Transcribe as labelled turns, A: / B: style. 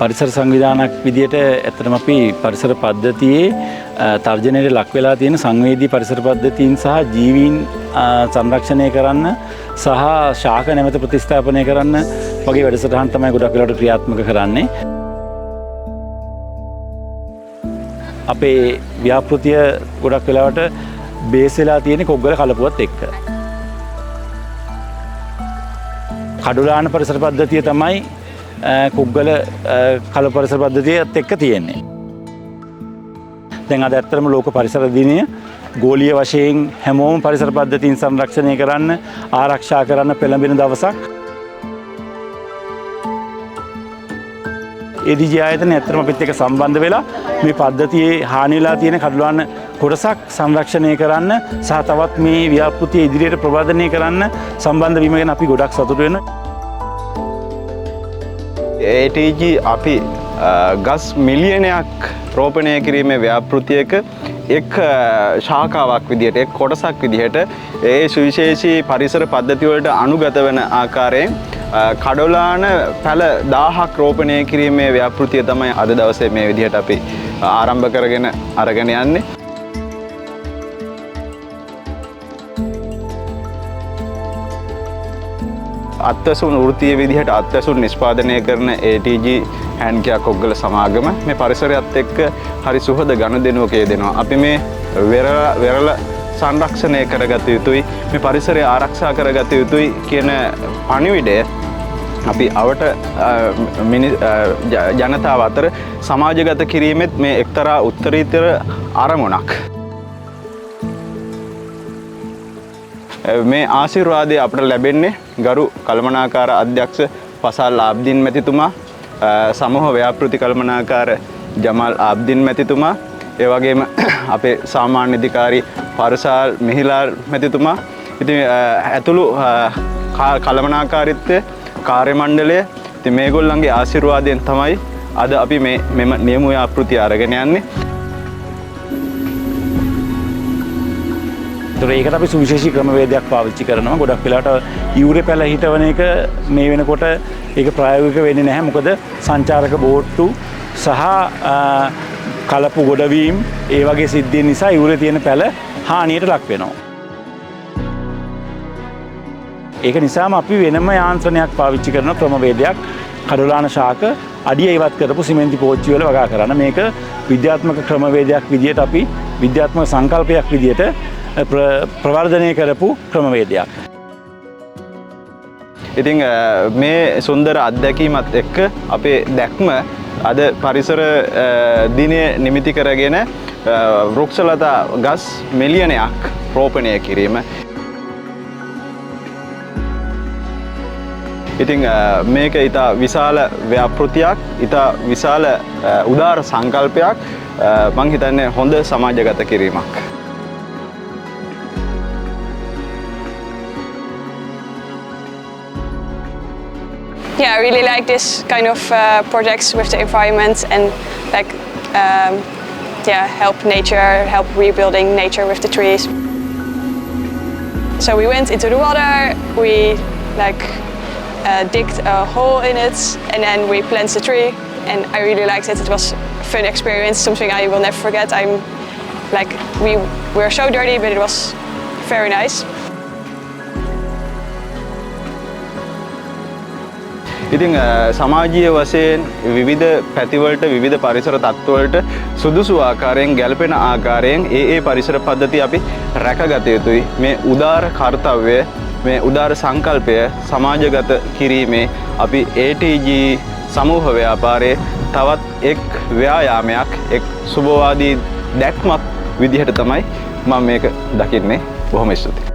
A: පරිසර සංවිධානයක් විදියට ඇත්තටම අපි පරිසර පද්ධතියේ තර්ජනයට ලක් වෙලා තියෙන සංවේදී පරිසර පද්ධතීන් සහ ජීවීන් සංරක්ෂණය කරන්න සහ ශාක නැමැත ප්‍රතිස්ථාපනය කරන්න වගේ වැඩසටහන් තමයි ගොඩක් වෙලාවට ක්‍රියාත්මක කරන්නේ. අපේ ව්‍යාපෘතිය ගොඩක් වෙලාවට බේස් වෙලා තියෙන කොග්ගල කලපුවත් එක්ක. කඩුලාන පරිසර පද්ධතිය තමයි කොග්ගල කල පරිසර පද්ධතියත් එක්ක තියෙන්නේ. දැන් අද ඇත්තටම ලෝක පරිසර දිනය ගෝලීය වශයෙන් හැමෝම පරිසර පද්ධතීන් සංරක්ෂණය කරන්න ආරක්ෂා කරන්න පෙළඹෙන දවසක්. ADG ආයතනය ඇත්තටම අපිත් එක්ක සම්බන්ධ වෙලා මේ පද්ධතියේ හානි වෙලා තියෙන කඩුලාන කොටසක් සංරක්ෂණය කරන්න සහ තවත් මේ ව්‍යාපෘතිය ඉදිරියට ප්‍රවර්ධනය කරන්න සම්බන්ධ වීම ගැන අපි ගොඩක් සතුටු වෙනවා.
B: ATG අපි ගස් මිලියනයක් රෝපණය කිරීමේ ව්‍යාපෘතියක එක් ශාඛාවක් විදිහට එක් කොටසක් විදිහට ඒ සුවිශේෂී පරිසර පද්ධති වලට අනුගත වෙන ආකාරයෙන් කඩොලාන පැල 1000ක් රෝපණය කිරීමේ ව්‍යාපෘතිය තමයි අද දවසේ මේ විදිහට අපි ආරම්භ කරගෙන අරගෙන යන්නේ. අත්වැසුන් වෘත්තීය විදිහට අත්වැසුන් නිෂ්පාදනය කරන ATG හැන්ඩ්කෙයා කොග්ගල සමාගම මේ පරිසරයත් එක්ක හරි සුහද ගනුදෙනුවක යෙදෙනවා. අපි මේ වෙරළ සංරක්ෂණය කරගත යුතුයි, මේ පරිසරය ආරක්ෂා කරගත යුතුයි කියන පණිවිඩය අපි අවට ජනතාව අතර සමාජගත කිරීමෙත් මේ එක්තරා උත්තරීතර අරමුණක්. මේ ආශිර්වාදය අපට ලැබෙන්නේ ගරු කළමනාකාර අධ්‍යක්ෂ පසල් ආබ්දින් මැතිතුමා, සමූහ ව්‍යාපෘති කළමනාකාර ජමල් ආබ්දින් මැතිතුමා, ඒ වගේම අපේ සාමාන්‍ය අධිකාරී පරසාල් මිහිලාල් මැතිතුමා, ඉතින් ඇතුළු කළමනාකාරීත්වය කාර්ය මණ්ඩලය, ඉතින් මේගොල්ලන්ගේ ආශිර්වාදයෙන් තමයි අද අපි මෙම නියම ව්‍යාපෘතිය අරගෙන යන්නේ.
A: ඒකට අපි සුවිශේෂී ක්‍රමවේදයක් පාවිච්චි කරනවා. ගොඩක් වෙලාවට යූරේ පැල හිටවන එක මේ වෙනකොට ඒක ප්‍රායෝගික වෙන්නේ නැහැ. මොකද සංචාරක බෝට්ටු සහ කලපු ගොඩවීම් ඒ වගේ සිද්ධීන් නිසා යූරේ තියෙන පැල හානියට ලක් වෙනවා. ඒක නිසාම අපි වෙනම යාන්ත්‍රණයක් පාවිච්චි කරන ක්‍රමවේදයක් කඩොලාන ශාක අඩිය ඉවත් කරපු සිමෙන්ති පෝච්චි වල වගා කරන්න. මේක විද්‍යාත්මක ක්‍රමවේදයක් විදියට අපි විද්‍යාත්මක සංකල්පයක් විදියට ප්‍රවර්ධනය කරපු ක්‍රමවේදයක්. ඉතින්
B: මේ සුන්දර අත්දැකීමත් එක්ක අපේ දැක්ම අද පරිසර දිනය නිමිති කරගෙන වෘක්ෂලතා ගස් මිලියනයක් රෝපණය කිරීම. ඉතින් මේක ඉතා විශාල ව්‍යාපෘතියක්, ඉතා විශාල උදාර සංකල්පයක්, මං හිතන්නේ හොඳ සමාජගත කිරීමක්.
C: Yeah, I really like this kind of projects with the environment and like help nature, help rebuilding nature with the trees. So we went into the water, we digged a hole in it, and then we planted a tree, and I really liked it. It was a fun experience, something I will never forget. We were so dirty, but it was very nice.
B: ඉතින් සමාජීය වශයෙන් විවිධ පැතිවලට විවිධ පරිසර තත්ත්වවලට සුදුසු ආකාරයෙන් ගැලපෙන ආකාරයෙන් ඒ පරිසර පද්ධති අපි රැකගත යුතුයි. මේ උදාර කාර්යය, මේ උදාර සංකල්පය සමාජගත කිරීමේ අපි ATG සමූහ ව්‍යාපාරයේ තවත් එක් ව්‍යායාමයක්, එක් සුබවාදී දැක්මක් විදිහට තමයි මම මේක දකින්නේ. බොහොම ස්තුතියි.